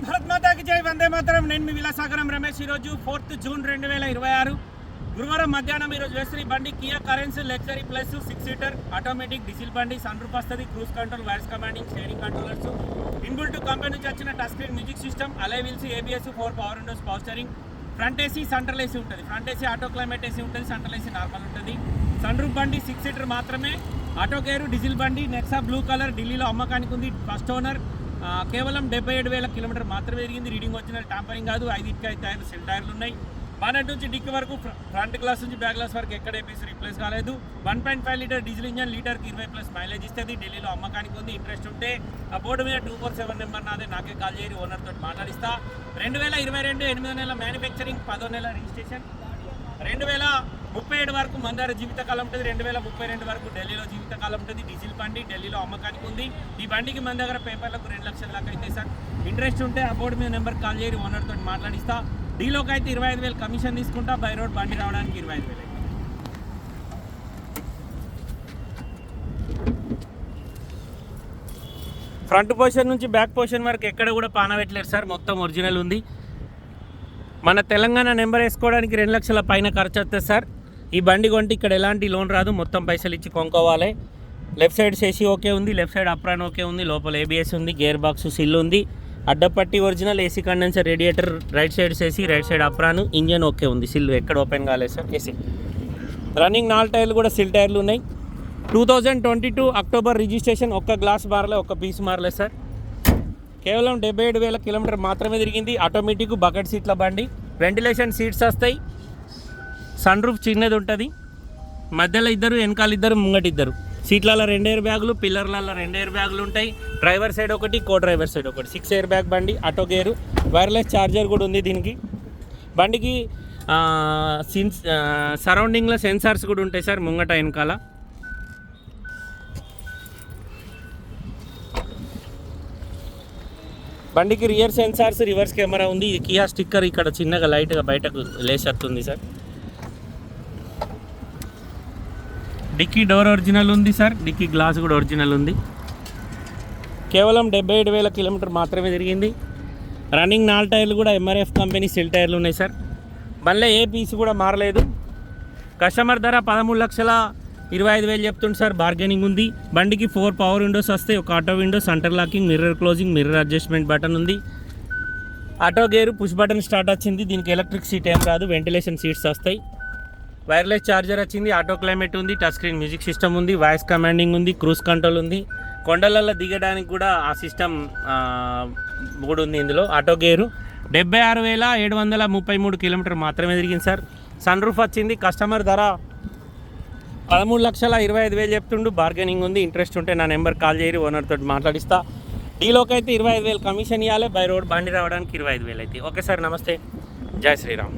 భారత్ మాతాకి జై, వందే మాతరం. నేను మీ విలాసాగరం రమేష్. ఈరోజు 4 జూన్ 2026 గురువారం మధ్యాహ్నం ఈరోజు వేస్తున్న బండి Kia Carens luxury plus 6 seater automatic diesel బండి. సన్ రూఫ్ వస్తుంది, cruise control, voice commanding, steering controllers, inbuilt company నుంచి వచ్చిన touch screen music system, alloy wheels, ABS, 4 power windows, power steering, front AC, central AC ఉంటుంది. Front AC auto climate AC ఉంటుంది, central AC normal ఉంటుంది. Sun roof బండి 6 seater మాత్రమే. Auto gear diesel బండి. Nexa blue colour ఢిల్లీలో అమ్మకానికి ఉంది. First owner. కేవలం 77,000 కిలోమీటర్ మాత్రమే తిరిగింది. రీడింగ్ ఒరిజినల్, ట్యాంపరింగ్ కాదు. 5 టైర్లు, సెల్ టైర్లు ఉన్నాయి. బానెట్ నుంచి డిక్కి వరకు, ఫ్రంట్ గ్లాస్ నుంచి బ్యాక్ గ్లాస్ వరకు ఎక్కడ ఏపీసీ రిప్లేస్ కాలేదు. 1.5 లీటర్ డీజిల్ ఇంజన్, లీటర్కి 20+ మైలేజ్ ఇస్తుంది. ఢిల్లీలో అమ్మకానికి ఉంది. ఇంట్రెస్ట్ ఉంటే ఆ బోర్డు మీద 247 నెంబర్ నాదే, నాకే కాల్ చేయరు, ఓనర్ తోటి మాట్లాడిస్తా. 2022 8వ నెల మ్యానుఫ్యాక్చరింగ్, 10వ నెల రిజిస్ట్రేషన్. 2037 వరకు మందార జీవితకాలం ఉంటుంది. 2032 వరకు ఢిల్లీలో జీవితకాలం ఉంటుంది. డీజిల్ బండి ఢిల్లీలో అమ్మకానికి ఉంది. ఈ బండికి మన దగ్గర పేపర్లకు 2 లక్షల దాకా అయితే సార్. ఇంట్రెస్ట్ ఉంటే ఆ బోర్డు మీద నెంబర్ కాల్ చేయరు, ఓనర్ తోటి మాట్లాడిస్తా. డీలోకి అయితే 25,000 కమిషన్ తీసుకుంటా. బై రోడ్ బండి రావడానికి 25,000. ఫ్రంట్ పొజిషన్ నుంచి బ్యాక్ పొజిషన్ వరకు ఎక్కడ కూడా పానబెట్టలేరు సార్, మొత్తం ఒరిజినల్ ఉంది. మన తెలంగాణ నెంబర్ వేసుకోవడానికి 2 లక్షల పైన ఖర్చు వస్తుంది సార్. ఈ బండి కొంటే ఇక్కడ ఎలాంటి లోన్ రాదు, మొత్తం పైసలు ఇచ్చి కొనుక్కోవాలి. లెఫ్ట్ సైడ్ సేసీ ఓకే ఉంది, లెఫ్ట్ సైడ్ అప్రాన్ ఓకే ఉంది, లోపల ABS ఉంది, గేర్ బాక్స్ సిల్ ఉంది, అడ్డపట్టి original, AC condenser, radiator, right side chassis, right side apron, engine okay ఉంది, సిల్ ఎక్కడ ఓపెన్ కాలేదు సార్. ఏసీ రన్నింగ్ 4 టైర్లు కూడా సిల్ టైర్లు ఉన్నాయి. 2022 అక్టోబర్ రిజిస్ట్రేషన్. ఒక్క గ్లాస్ మారలే, ఒక్క పీస్ మారలేదు సార్. కేవలం 77,000 కిలోమీటర్ మాత్రమే తిరిగింది. ఆటోమేటిక్ బకెట్ సీట్ల బండి. వెంటిలేషన్ సీట్స్ వస్తాయి. సన్ రూఫ్ చిన్నది ఉంటుంది. మధ్యలో 2, వెనకాల 2, ముంగటి 2. సీట్లలో 2 ఎయిర్ బ్యాగులు, పిల్లర్లలో 2 ఎయిర్ బ్యాగులు ఉంటాయి. డ్రైవర్ సైడ్ ఒకటి, కో డ్రైవర్ సైడ్ ఒకటి. 6 ఎయిర్ బ్యాగ్ బండి. ఆటో గేరు, వైర్లెస్ ఛార్జర్ కూడా ఉంది దీనికి. బండికి సరౌండింగ్లో సెన్సార్స్ కూడా ఉంటాయి సార్, ముంగట వెనకాల. బండికి రియర్ సెన్సార్స్, రివర్స్ కెమెరా ఉంది. ఇది కియా స్టిక్కర్ ఇక్కడ చిన్నగా లైట్గా బయటకు లేసేస్తుంది సార్. డిక్కీ డోర్ ఒరిజినల్ ఉంది సార్. డిక్కీ గ్లాస్ కూడా ఒరిజినల్ ఉంది. కేవలం 77,000 కిలోమీటర్ మాత్రమే తిరిగింది. రన్నింగ్ 4 టైర్లు కూడా MRF కంపెనీ సెల్ టైర్లు ఉన్నాయి సార్. మళ్ళీ ఏ పీస్ కూడా మారలేదు. కస్టమర్ ధర 13,25,000 చెప్తుంది సార్. బార్గెనింగ్ ఉంది. బండికి 4 పవర్ విండోస్ వస్తాయి, ఒక auto window, centre locking, mirror closing, mirror adjustment button ఉంది. Auto gear, push button start వచ్చింది. దీనికి ఎలక్ట్రిక్ సీట్ ఏం రాదు, వెంటిలేషన్ సీట్స్ వస్తాయి. వైర్లెస్ ఛార్జర్ వచ్చింది. ఆటో క్లైమేట్ ఉంది. టచ్ స్క్రీన్ మ్యూజిక్ సిస్టమ్ ఉంది. వాయిస్ కమాండింగ్ ఉంది. క్రూజ్ కంట్రోల్ ఉంది. కొండలలో దిగడానికి కూడా ఆ సిస్టమ్ కూడా ఉంది ఇందులో. Auto gear. 76,733 కిలోమీటర్ మాత్రమే తిరిగింది సార్. సన్ రూఫ్ వచ్చింది. కస్టమర్ ధర 13,25,000 చెప్తుండు. బార్గెనింగ్ ఉంది. ఇంట్రెస్ట్ ఉంటే నా నెంబర్ కాల్ చేయరు, ఓనర్ తోటి మాట్లాడిస్తా. డీలోకి అయితే 25,000 కమిషన్ ఇవ్వాలి. బై రోడ్ బండి రావడానికి 25,000 అయితే. ఓకే సార్, నమస్తే, జై శ్రీరామ్.